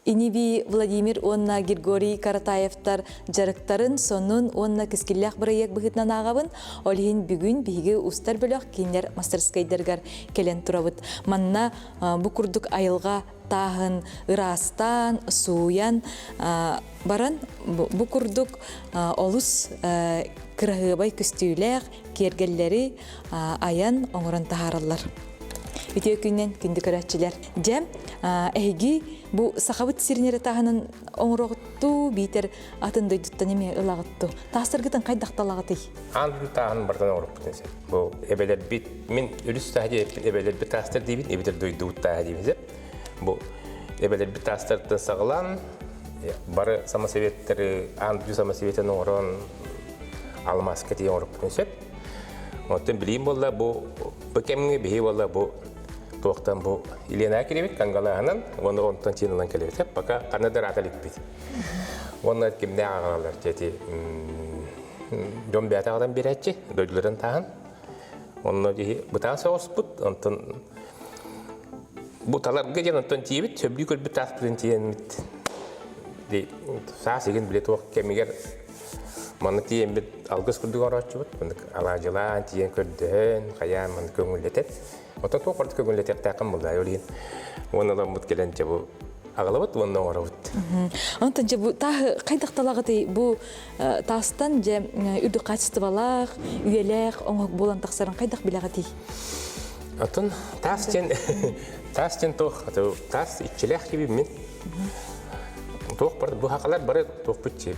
Иниби Владимир Онна Григорий Каратаевтар жарыктарын сонун Онна кискиллях бырыяк быгытнан агабын, олихин бүгүн биги устар бөлөк кинер мастерскайдергар келен турабыт. Манна бу курдук айылга тағын ырастан, суян баран бу курдук олус кырыгыбай күстүйләк кергеллери аян оңорон тахараллар. Үтө күннен күндү көрәтчилер. Жем эги бу сахабыт сирнере тағынын оңорогутту битер атын дойдуттан эме ылагытту. Тасыргытын кайдакталагыты. Анды тағын бардан оңорып бүтенсе. Бу эбелер бит мен үрүс тахи эбелер бит тастыр дейбин, эбелер дойдут тахи дейбин. Бу эбелер бит тастырдан сагылан бары самосоветтери анды самосоветтен оңорон алмас кети оңорып бүтенсе. Оттан билим болла бу бекемге бии болла бу тоқтан бу Елена келебет кангалаһынан, оны онтан чиналан келебет. Пока канадар аталып бит. Оннар кимне агалар тети жомбе атагадан беретчи, дойдулардан тагын. Онно ди бутан сооспут, онтан бу таларга жан онтан тибит, сөбү көрбүт таспын тиенмит. Ди сасыгын биле ток кемигер маны тиен бит алгыс күрдүк арачыбыт. Маны алажылан тиен көрдөн, каян маны көңүлдетет. Отан тоқ орды көңілетек тақым болды, айолейін. Онылан бұд келенше бұл ағылабыд, онынан орабыд. Онтан же бұл тағы қайдақталағыды бұл тастан же үрді қачыстывалақ, үйелек, оңық болан тақсарын қайдақ білағыды? Отан тастен тоқ, тас итчелек кебі мен. Тоқ барды, бұл хақалар бары тоқ бүтче,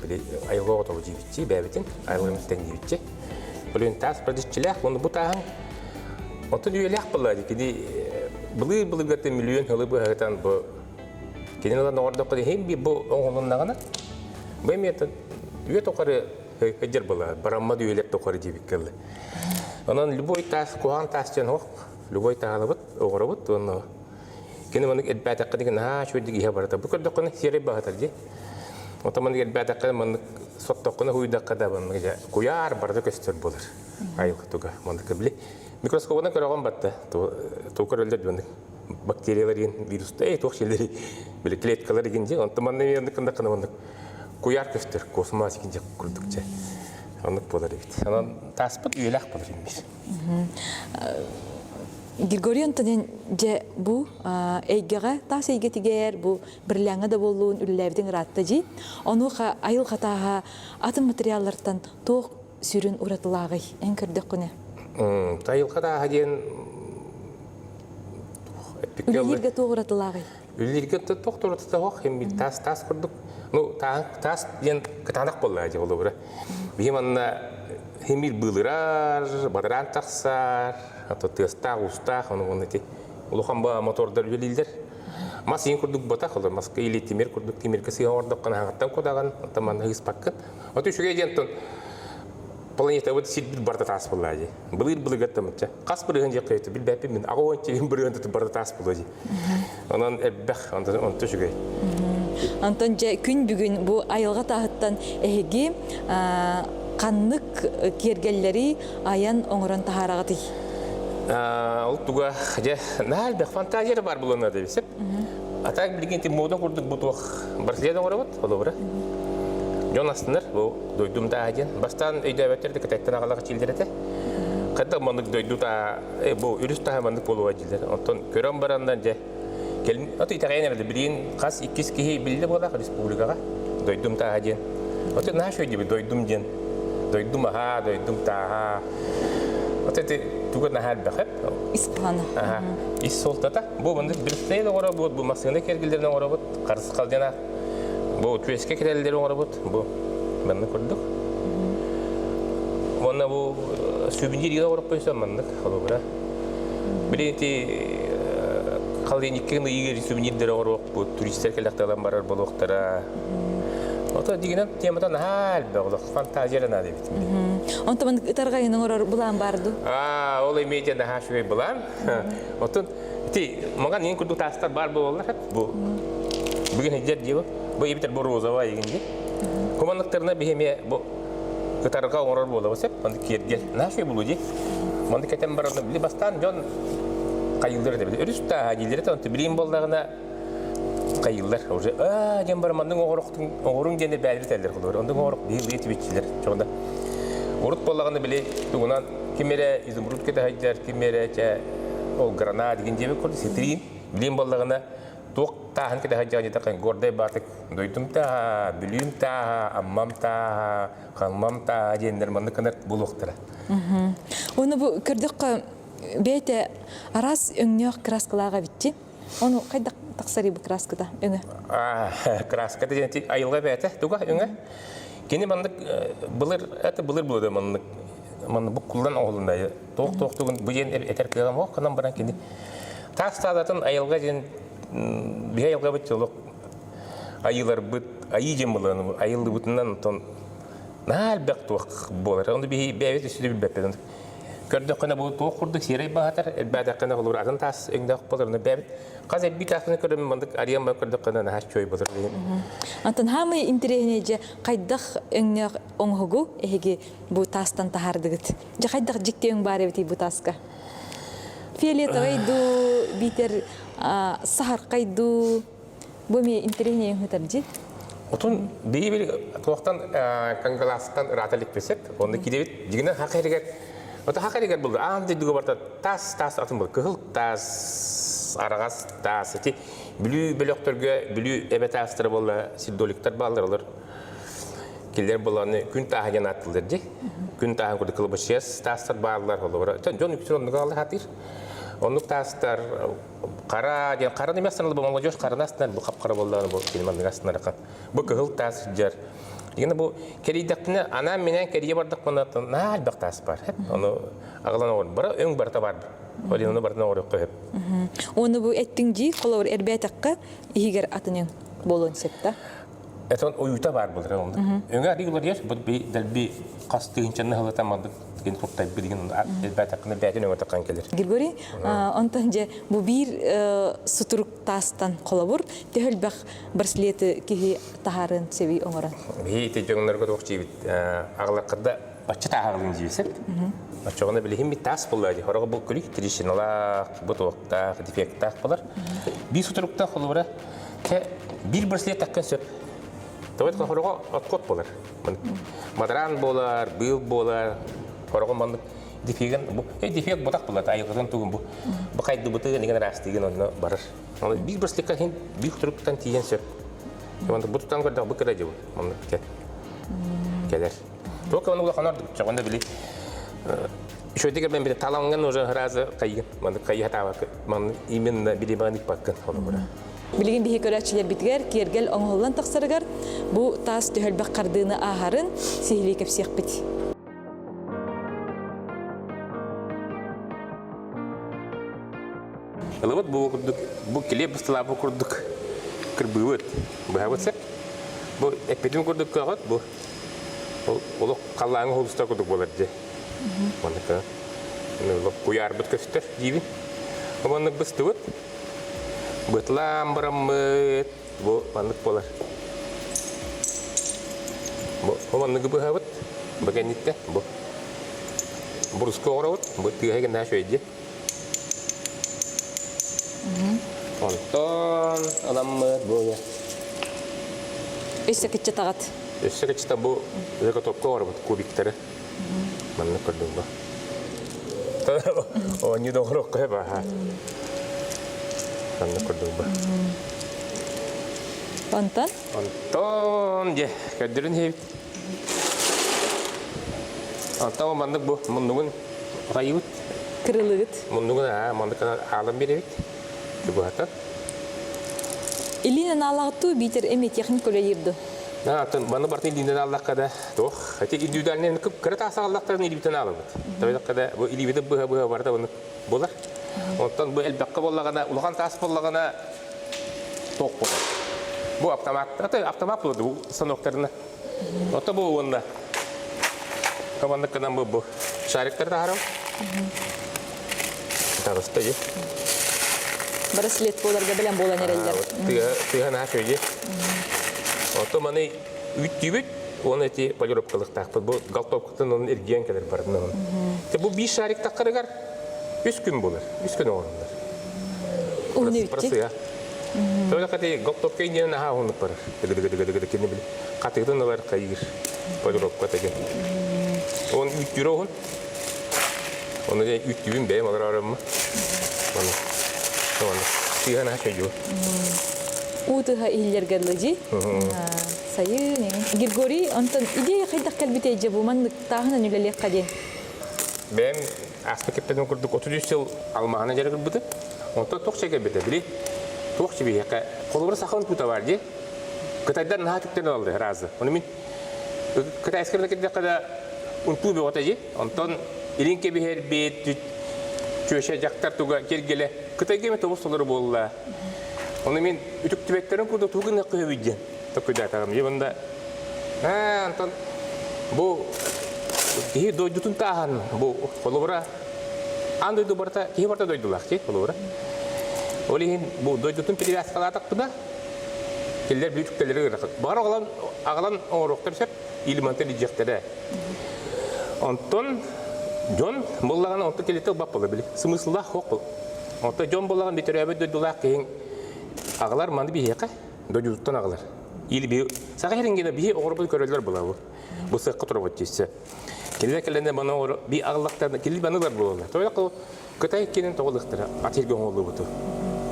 айылға отауы жебітче, бәбітен, айылға мүттен жебітче. Бұл тас барды итчелек, оны бұл тағын Отын үйелек болады, кеде бұлы ғырты миллион хылы бұғағытан бұ кеден олан оғырдық қыды хем бі бұ оңылыннағына бұ еметін үйе тоқары ғыджыр болады, бараммады үйелек тоқары жебік кілі. Онан любой тас, қоған тас жан оқ, любой тағалыбыт, оғырыбыт, оны кені мұны әлбәт ақы деген шөйдік еға барады. Бұл көрді қыны серей бағытар же. Ота мұны әлбәт ақы мұны соттық қыны ұйдақ қыда бұны құяр барды көстер болыр. Айылғы тұға мұны көбілі. Микроскопынан көрген батты. Тоқыр өлдер бенdik. Бактериялар ген, вирусты, тоқ шелдері, біле клеткалар ген же. Онты манны мендік кында қына бендік. Құяр көстер, космас ген же күрдік же. Ондық болар ебет. Онан таспыт үйелек болар емес. Григорий Антонен же бұл әйгеға тас әйгетігер, бұл бірләңі да болуын үліләбдің ратты же. Оны айыл қатаға атын материаллардан тоқ сүрін ұратылағы ән көрдік күні. Тайылға да ғаден Үлілерге тоғыратылағы? Үлілерге тоқтыратылығы оқ, емі тас құрдық. Тас ден кітанақ болды әде олы бұры. Бейім анна емір бұлырар, бадыран тақсар, тыстақ, ұстақ, ұлыған ба мотордар үлілдер. Мас ең құрдық бұтақ олы, масқа елі темер құрдық, темер кісіға ордық қана ағаттан қодаған, атаман ғыз паққын. Оты үшіге дентін планета вот сидит барда тас болады. Былыр гаттамча. Қас бұрыған же қойты бил бәппе мен ағуан чеген бұрыған тұты барда тас болады. Онан әббәқ он төшігей. Антон же күн бүгін бұл айылға тағыттан әйге қанлық кергеллері аян оңыран тахарағыды. Ол туға же нәлбәқ фантазиялар бар бұл онады бесіп. Атақ білгенде модан құрдық бұтуақ барсиядан орабыд, олы бұра. Жон астыныр, бұл дойдумда әден. Бастан өйді әбәттерді кітәттен ағалаға чилдереді. Қадда маңдық дойдута, бұл үріс таға маңдық болуға жилдер. Онтан көрін барандан же. Оты итағайын әрді, білейін қас 2 кеге білді болақ республикаға. Дойдумда әден. Оты наш өйді бұл дойдум ден. Дойдум аға, дойдум таға. Оты түгір нәхәл бәқіп. Испаны. Ис солтата. Бұл маңдық бірістейді ғора бұд, бұл масығында кергілдеріне ғора бұд. Қарсы қалдена. Бұл түеске керелдері оңыр бұд, бұл мәнді көрдік. Онна бұл сүйбіндер егі орып қойса мәндік, қолы бұра. Білейінті қалдайын еккені егер сүйбіндері орып, бұл туристер келдіқталан барар бұл оқтара. Ота дегенен темадан әл бәғылық, фантазиялана дейбет. Онта мәнді ұтарғайының орар бұлан барды? Ол емейден әға шөй бұлан. Отын, маған ең күрдік тастар бар бұл олар, бүгін хеджер дейбі. Бұл ебітер бұл розава егенде. Командықтарына бейеме бұл қытарға оңырар болды бәсіп, мәнді кергел. Нашой бұл өде. Мәнді кәтен барады білі бастан жон қайылдыр да білі. Үріс та әделдері тәуінті білейін болдағына кайыллар уже дем бар мандың оғырың дене бәлі тәлдер қылыр. Ондың оғырық бейілі етібетчілер. Жоғында ұрыт болағаны біле туғынан кемере изумруд кете хайдар, кемере ол грана деген жебе көрді, сетрин білем болағына тоқ тағын кете хайдар жетаққан гордай батық дойдым таға, білім таға, аммам таға, қалмам таға дендер манды қанар бұл оқтыра. Оны бұл көрдіққа бәйті арас өңнеқ краскалаға бітті. Оны қайдақ тақсары бұл краскада өңі? Краскада және айылға бәйті туға өңі. Кені мандық бұлыр бұлады мандық. Маны бұл құлдан оғылында. Тоқ-тоқтығын бұл жен әтер кіған оқ, қынан баран кені. Тақ-стадатын айылға жен, бі айылға бұт жолық. Айылар бұт, айы жен бұланы, айылды бұтынан нәл бәк тоқ болар. Онды бәйбет үсіді біл бәппеді. Көрдік қана бұл тоқ құрдық серей бағатар, әлбәді қана қолыр атын тас өңді ақ болар. Бәбет қаз әббей тақыны көрдім мандық ариян ба көрдік қана нәхас чөй болар. Антон хамы интерегіне же қайдақ өңнеқ оңғығу әйге бұл тастан тахардығыт. Же қайдақ жекте өң бар әбеті бұл таска? Фиолетовый ду, битер сахар қайду, бұл ме интерегіне өңгітар же? Отын бейбіл тоқтан қаңғаластан раталік бесек, онды кедебет жігінен хақырегет. Ота хақырегет болды, аңды дүгі барда тас атын болды, күхіл тас, арағас тас, білі бөліқтірге, білі әбет астыры болды, сидоликтар балдар олар. Келдер болғаны күн тағыген аттылдар де, күн тағын көрді қылыбы шес, тастар балдар олар. Жон үкісін ондығы алды қатыр. Ондық тастар қара, қара немес санылы болмаңға жош, қарын астынан бұл қап-қара болдағаны бұл келімандың астынан раққан. Бұл күхіл тас жар. Дегенде бұл керейдіқтіні анам менен керейе бардық бұнатын әлбәқ тас бар. Оны ағылан оғыр. Бара өң барта бар. Оны бартына оғыр өққы. Оны бұл әттің жи, қолауыр әрбәйтаққа егер атының болуын септі? Әтін ойута бар бұлыр. Өңі арығылар ер, бұл дәлбей қастығыншанны ғылатамадық. Ген тұртай білген әлбәйтаққыны бәтін өңі таққан келер. Григорий, онтан же бұл бір сұтырық тастан қолауыр, төхілбәқ бір слеті кеге тахарын севи оңырын? Бейті жоңнарға тоқ жейбіт. Ағылаққыда бачы тағылын жейсіп. Бачығына білеген бет тас болады. Хорығы бұл күлік тришиналақ, бұтуқтақ, дефекттақ болар. Bir сұтырықта қолауыра бір слет таққан сөп. Тәуәт хорығы отқот болар. Мадран болар, был болар. Хорығы маңдық дефеген, дефект бұтақ болады, айықырын түгін бұл. Бұл қайды бұты деген рас деген оны барыр. Bir слекқа кейін бір тұруқтан тиген сөп. Бұтықтан көрді бұл кірі жауы. Келер. Тоқы оны бұл қанардық, жағында білей. Шөйтегер мен бір таланған уже разы қайын. Қайы хатавақ, именно білей бағаник баққан. Білген бейі көрәтшілер бітігер, кергел оңғылан тақсырығар, бұл тас төхілбәқ қардығыны ағарын сейлей кәпсеқ біт. Вот бұл келе бұстыла бұл күрдік кірбіуіт. Бұл әуітсек, бұл әппетін күрдік қағат, бұл қалаңы қолыстар күрдік болар де. Құяр бұт көстер дейбін. Бұл бұсты өт. Бұтлам бұрамыт, бұл бандық болар. Бұл бандығы бұл әуіт, бұл кәнетті, бұл бұрысқы оғыр өт, бұл түйәген әш өйде. Онтон аламмыт бұл. Өсі күтші тағат? Өсі күтші бұл өйгі топқа оғыр бұт, кубиктері. Маңны көрдің бұл. Оны доғыр өққы ба. Маңны көрдің бұл. Онтон? Онтон, де, көрдірін хейбіт. Онтон маңдық бұл, мұндығын ғайығыт. Кырылығыт? Мұндығын маңдық алым беребіт. Илинен алағыту бейтер әме техник өлі ерді? Баны бартын илинен алаққада тоқ. Әте индивидуальнен кірі тасы алақтарын илибітін алығыт. Табайдаққада илибіді бұға барда болар. Онтан бұл әлбәққа болағана, ұлған тасы болағана тоқ болар. Бұл автомат болды бұл саноқтарына. Ота бұл онда. Командыққадан бұл шариктерді арам. Тағысты же. Браслет боларға білен болан әрелдер. Тыған аш өйде. Оты маны үт-түйбіт, оны әте полировкалық тақпыз. Бұл галтовкытын оның әрген кәдір бардың. Бұл 5 шарик таққырығар 3 күн болар, 3 күн оғырындар. Оны үтте? Sonra kati goktok kenyana ha onu par. Gede kini bili. Kati itu nalar kayir. Padrop kata gen. On 3 euro hon. Onu da 3000 be malar aram. Onu. Onu. Sihana kayo. Utuha ilir gadlaji. Sayı ne? Girgori ondan ide kaydak kalbite jabu man tahana nüleli kadin. Ben aspektten kurduk 33 yıl Almanya jarık bıdı. Ondan tok çeke bide bili. Tok çibi ya. Kolubur sakın puta var diye. Kıtaydan naha tükten aldı razı. Onu min kıtay askerlik de kada untu be otaji. Ondan ilinke bir her bir çöşe jaktar tuga gelgele. Kıtay gemi tobus olur bolla. Onu min ütük tübeklerin kurdu tuğun ne koyabilir. Takıda tamam. Yabında ondan bu ki doydutun tahan bu kolubura andu itu berta ki berta doydulah ki kolubura. Olihin bu doydutun pilih kalatak tuh killer büyük teleri rakat. Baru ağalan orokter sep ilmanter diyecekler. Ondan John bollagan ondan kelite bapalı bile. Smyslah hokul. Ondan John bollagan bitirebi doydulah ki ağalar mandi bir yaka doydutun ağalar. İl bir sakherin gene bir orbul körler bula bu. Bu sıkı turbatçısı. Kellekelende bana bir ağlaktan kelli banalar bulurlar. Toyla ko kıtay kinin toğuluqtara atilgen oldu bu.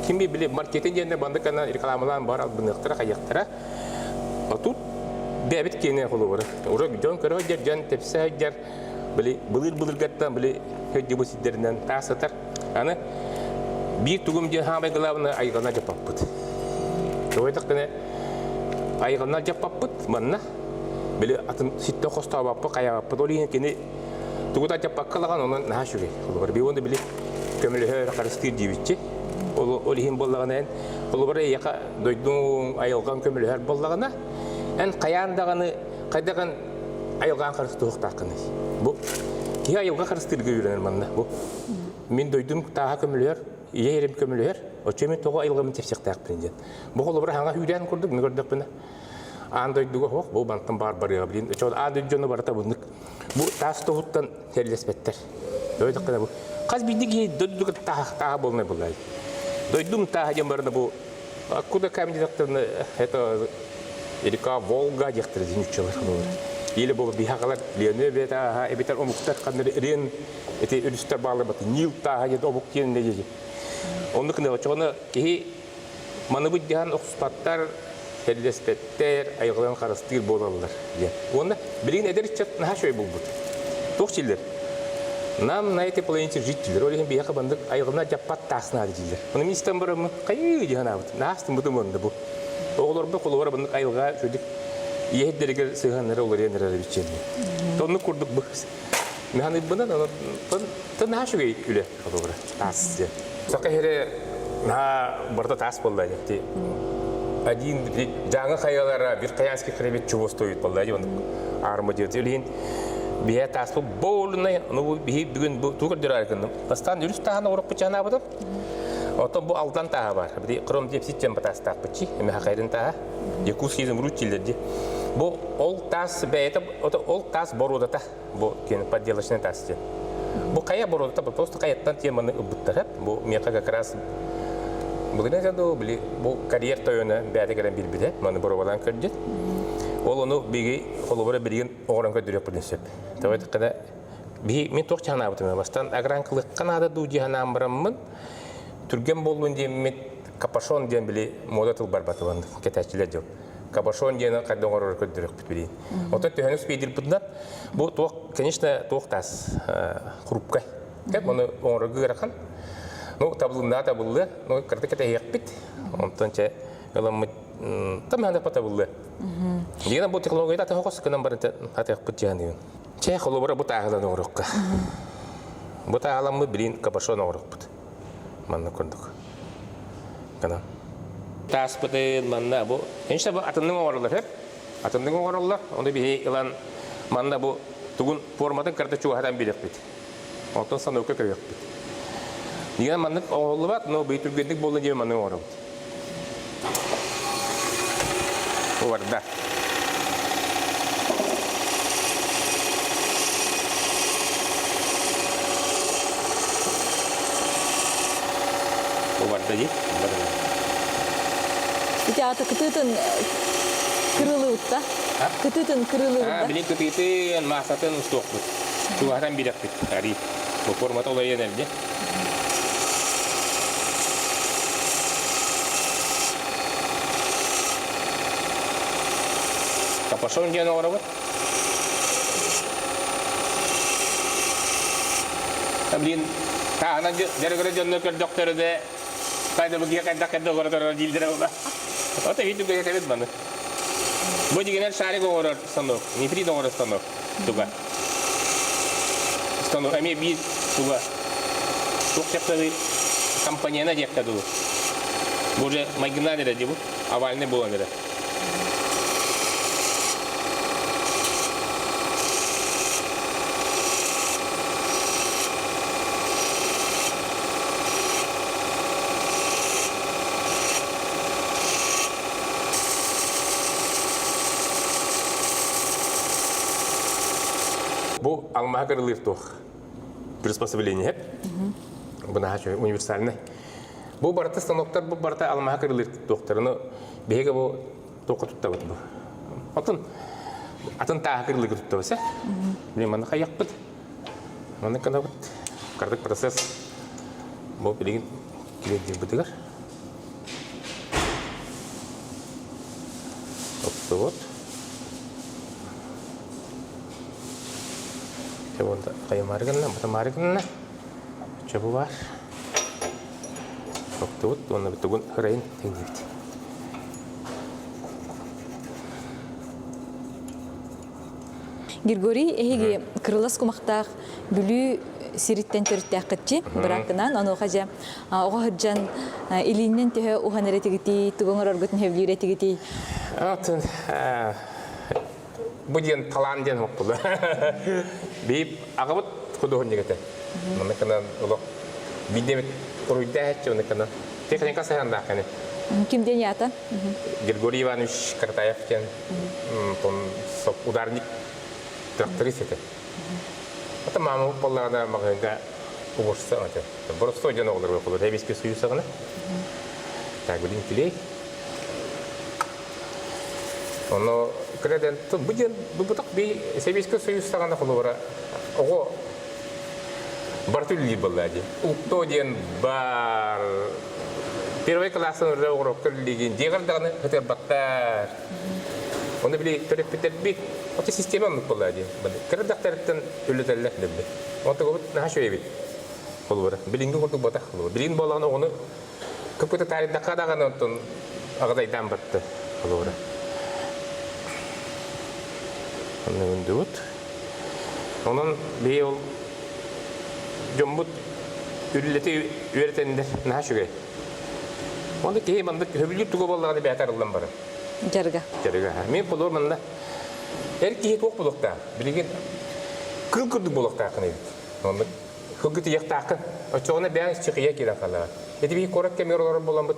Kim bile marketin yerine bandı kana reklamalan bar albınıqtara qayaktara. Atut debit kine holu var. Ora jon karo jar jan tepse jar bile bılır gattan bile hedi bu siderinden tasatar. Ana bir tugum je ha baglavna aygana japaput. Toyla kana aygana japaput manna beli atın sitte kosta bappa kaya padolihin kini tuguda japak kalagan onun nahşuge olur bir onu bili kömülü her karıştır dibiçi olihin bollagana en olur yaka doydun ayılgan kömülü her bollagana en kayandagını kaydagan ayılgan karıştı hoktakını bu ki ayılgan karıştır görünür manna bu min doydum taha kömülü her yerim kömülü her o çemin toğu ayılgan tefsik bilince bu olur hanga hüden kurduk ne gördük buna Andoy duga hok bu bantam barbar ya bilin. Çoğu andoy jonu barata bunuk. Bu tas tohuttan terlespetter. Doyduk kana bu. Kaz bildik ki doyduk taha bolmay bullay. Doydum taha jambarda bu. Akuda kamdi doktorna eta Erika Volga jektir dinççiler olur. Yeli bu bihaqalar liyene be taha ebeter omuktar kanır ren ete ürüster bağlı batı. Nil taha ya obuk yerinde jeje. Onu kına çoğuna ki mana bu jahan oxpattar Terlespetter ayıqlan qarastır bolallar. Onda bilin eder çat naha şöy bulbut. Toqçiller. Nam nayte planetçi jitçiler. Olihin biyaqa bandık ayıqına jappat tasna diciler. Onu mistan baramı qayı jahanabut. Nahastın butum onda bu. Oğlar bu qolora bandık ayıqa şöydük. Yehderger sığanlara olur yenere biçeldi. Onu kurduk bu. Mehanı bundan ton naha şöy üle qolora. Tas. Saqa here naha barda tas bollay yaptı. Один жаңа қайалара бір қаянский хребет чего стоит болдайды оны арма деді өлейін бия таспы болына ну бия бүгін туғыр дер арқын бастан үріс тағаны орық бұт жаңа бұдым отын бұл алдан тағы бар бір қырым деп сеттен бұтасы тақ бұтчи әме қайрын тағы якутскийзім ручилерде бұл ол тас бәйті ол тас борудата бұл кені подделочный тас ден бұл қая борудата бұл просто қаяттан теманы ұбыттар бұл меқа как раз Bugüne kadar bu kariyer toyuna beyde gelen bilbide, manı buradan kırdı. Onu bir kolubara birinin oran kadar prinsip. Tabii ki bir min çok çana yaptım. Baştan agranlık kanada du cihanam bıramın. Türkmen bolun diye mit kapaşon diye bile moda tıl barbatı vardı. Keteçiler diyor. Kapaşon diye kadar oran kadar yaptı. Oto tehnis bir bundan bu çok, конечно, çok tas kurupkay. Hep onu oran gırakan. Ну, таблында табылды, ну, картекете яқпит. Онтан че, ялам там ханда потабылды. Дегенде бұл технологияда ата хоқос кынан бар ата яқпит жан деген. Че холобара бұл тағылан оңырыққа. Бұл тағылан мы білін капашон оңырықпыт. Манна көрдік. Канан. Тас бұтын манна бұл. Енші бұл атының оңырылар хеп. Атының оңырылар. Онда бейі илан манна бұл тұғын форматын карта чуғадан білек бит. Онтан сан өкі кірек бит. Дигән маннык оғылы бат, но бейтүргендік болын жеме манның оғыры бұд. О барда. О барда жей. Ити ата кытытын кырылыбытта. Кытытын кырылыбытта. Билин кытытын масатын устокбут. Тугатан билеппит. Ари. Бу формата олай энерде. Капашон ден орабыт. Билин таана дәргәрә җанны кер докторы кайда бу кайда кайда гордор җилдерә була. Ата видео гәйтә бит моны. Бу дигән шарик горор станок, не при горор станок. Туга. Станок ами би туга. Токчакты компанияна дияктә ду. Бу же магинале дип, авальне булган. Бу алмаға кырылыр тох приспособление. Бу нахачы универсальный. Бу барта станоктар, бу барта алмаға кырылыр тохтарыны беге бу тоқы тутта бу. Атын таа кырылыр тутта баса. Мен мана каяк бит. Мана кана бит. Кардык процесс. Бу билген килет битигер. Вот. Coba kayak marikan lah, coba war. Waktu itu, mana betul keren tinggi. Григорий эһиги кырылас кумактаах бүлүү сириттен төрттәккетчи биракынан аны хажа огоржан илиннен төһө уханеретигити тугоңор орготун хевлиретигити Атын бу ден талан ден хокпулу. Бип агыбыт кудугун дегете. Мына кана уло бидемет уруйда хачы мына кана. Техника саянда кане. Кимден ята? Григорий Иванович Картаев кен. Пон соп ударник тракторист это. Это мама поллада магага уборщица это. Просто ден оглар около Советский Союз гана. Так будем клей. Оно креден то будет бутак би Советский Союз стагана холора. Ого бартули баллади. Уктоден бар первый класс урок лиги. Дегарданы хотя бактар. Он били төрөпүтер бит. Ота система баллади. Кредактардан өлөтөллөк дебди. Ота гот нахашой бит. Холора. Билинге гот батак холора. Билин баланы оны көпөтө тарихта кадаган онтон агадайдан батты. Холора. Onun dut. Onun bir yol jombut ürleti üretende naşıge. Onu ki mandık höbülüp tuğu bollarını beter olan bara. Jarga. Jarga. Men polor manda. Erki tok bulukta. Bilgin kıl kırdık bulukta kını. Onu hıgıtı yaktakın. Açığına ben çıkıya kira kala. Eti bir korak kameralar bolan bu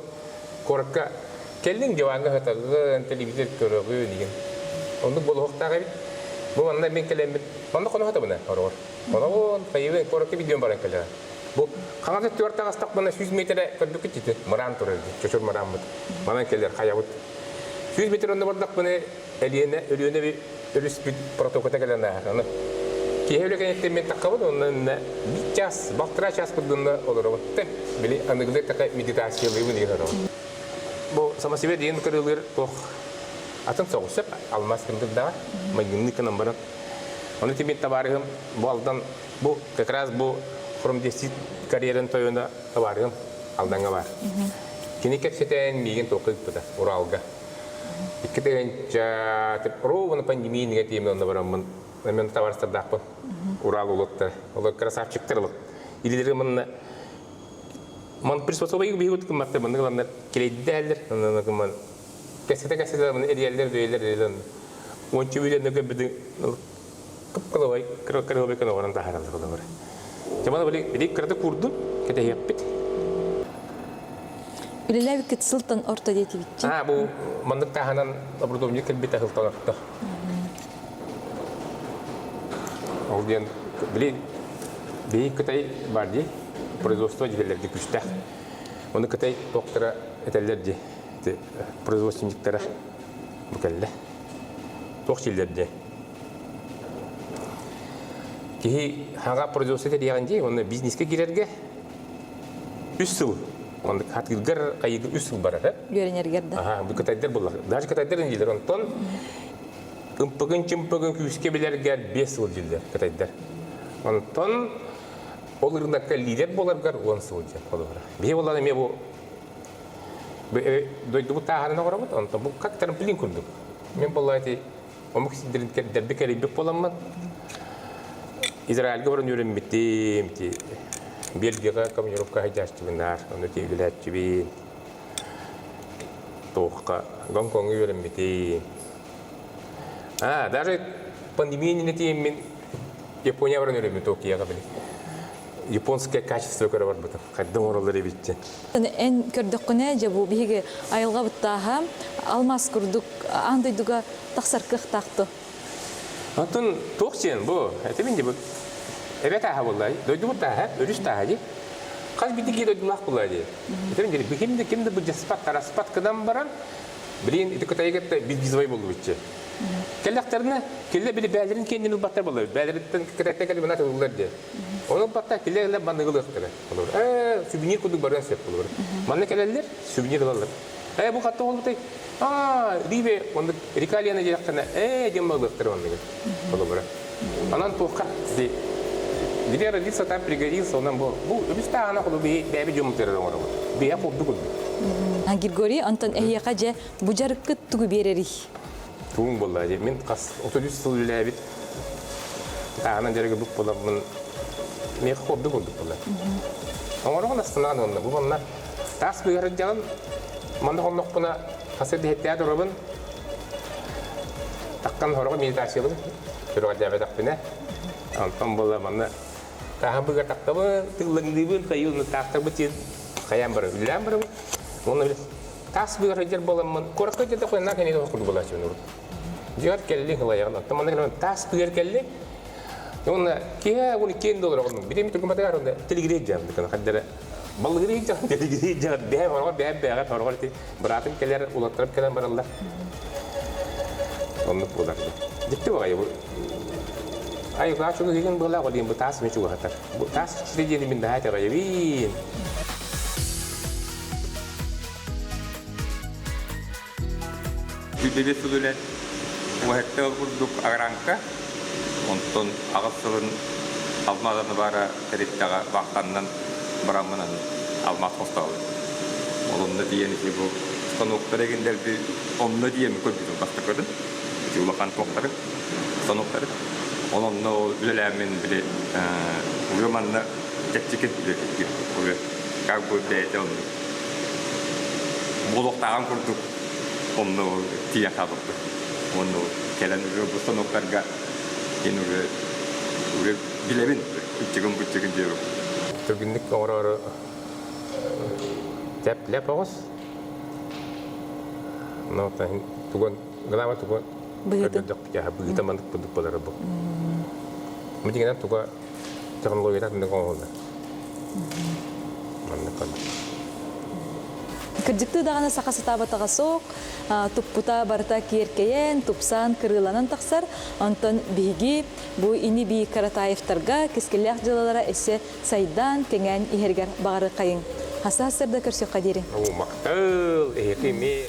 korakka keldin cevangı hatalı televizyon körüğü diyen. Onu bulukta gibi. Bu anda ben kelem bana konu hata bana horor. Bana o kayıven korak video barang kala. Bu kanat tuarta kastak bana 100 metre kerdük içti. Maran turdu. Çocuk maran mı? Bana keller kayavut. 100 metre onda bardak bana ölüyene bir ölüs bir protokolde gelen daha. Onu ki evle kenette men takavut onun bir ças, baktıra ças kudunda olur o. Bili anıgıda takay meditasyon gibi diyor o. Bu sama sibe diyen kırılır bu. Atın soğusep almaz kındık daha. Magınlık numara. Onu timin tabarım bu aldan bu kekraz bu from desit kariyerin toyunda tabarım aldan var. Kini kepseten bilgin tokuk pada Uralga. İki genç pro pandemi negatif onda varamın. Ben tavar sardak bu. Ural ulutta. Ola krasavчиктерлык. İlileri man приспособой бигут кыматты мынгалар келейдәлер. Анан кесете мен эриялер дөйлер. Ончу билендеге бидин кыпкылабай кырылбай кана оран тахаралды булар. Жамана били кырды курдун кете яппит. Билелер кит сылтан орта дети битчи. Bu мандык таханан обрудовник келбите хылталакта. Ол ден били кытай бар ди производство жерлерге күчтә. Оны кытай доктора этеллер ди. производственниктері бүкәлі. Тоқ желдерде. Кеһи хаға производство дегенде, оны бизнеске кирерге 3 жыл. Оны хатгылгар кайгы 3 жыл барады. Görенергерді. Ага, бу кытайдар булар. Даже кытайдар дилер, онтон чымпыгын күскө билергер 5 жыл дилер кытайдар. Онтон ол рынокка лидер боларгар 10 жыл дилер. Бие болады ме бу дойду бу тахарына карабыт, онтон бу как трамплин курдук. Мен болайты омуксидерин кердер бекери бек боламмын. Израильге баран үйренметтим, Бельгияға командировка хайдашчыбынар, оны тегіләтчібін. Тоққа, Гонкоңға үйренметтим. Даже пандемия нетейм мен Япония баран үйренмет Токияға білі. Японское качество көрі бар бұтыр, қайдан оралары бітті. Эн көрдіқіне жабу бігі айылға бұттаға алмас күрдік, андайдыға тақсарқық тақты. Антон тоқсен бұл, әтемен де бұл. Evet aha vallahi. Doydu bu daha, örüş daha ji. Kaç bitti ki doydu lak vallahi. Bitirin dedi. Kimde bu jaspat taraspat kadam baran. Bilin iti kutaya gitti biz vay buldu bitçe. Kelleklerine kelle biri belerin kendini battar buldu. Belerin kretete geldi bana tuzlar diye. Onu battar kelleler bana gılıktır. Olur. Sübünir kuduk baran sep olur. Bana kelleler sübünir alırlar. Bu katta oldu tay. Rive onu Rikaliyana jaktana jemma gılıktır onu. Olur. Anan toqa di Где родился, там пригодился, он был. Обещал, она ходила, беби джум террора. Бея попду куд. Григорий, Антон, эйяка же буджарыккы тугу берери. Тугун болла, же мен кас отодюс сулле бит. Ана жерге бук болла, мен мек попду куд болла. Амарон астынан онда, бу онна тас бигер жаган манда хоннок буна хасед хеттяд робын. Таккан хорого медитациялы. Төрөгө жабе такпыне. Антон болла манда Tahan bergerak tak apa, terleng di pun kayu nak tak bercin, kayam baru, bilang baru, mana bilang, tas bergerak bolam, korang kerja tak pernah nak ini tu aku bola cunur. Jangan kelly kalau yang teman teman tas bergerak kelly, mana kia pun kian dolar orang, bila itu kemana orang dah, teligiri jam, kan kadang balgiri jam, teligiri jam, dia orang kan orang itu beratin kelly ulat terap kelly barang lah, orang tu bola, jadi apa ya? Ayo kau cuci kan bola kalau dia betas macam apa tak? Betas cerita jadi mindah cara jadi. Bibir sululen, wahette kurduk agrangka, onton agasılın almadan bara teritaga baktandan beraman almak kostalı. Olumlu diyeni ki bu sanoklara gider bir olumlu diyemi koydum bastı kadın. Culakan kokları, sanokları. Onun o ülemin bile uyamanla çekçeket bile gibi kalbu değdi onu. Boloktan kurduk onu tiyak aldık. Onu gelen bu sanoklarga yine bilemin küçükün diyorum. Türkünlük orada tep ağız. Noktahin tugan gelama tugan. Begitu. Ya begitu mantuk bentuk pola rebuk. Mungkin kan tuga teknologi tak dengan orang. Mana kan? Kerjiktu dagana sakasa tabata kasok, tupputa barta kierkeyen, tupsan kırılanan taksar, Anton bihigi bu ini bi Karatayef targa kiskilyak jalalara esse saydan kengen ihergar bağırı kayın. Hasa hasırda körsü kadiri. Maktal, kimi.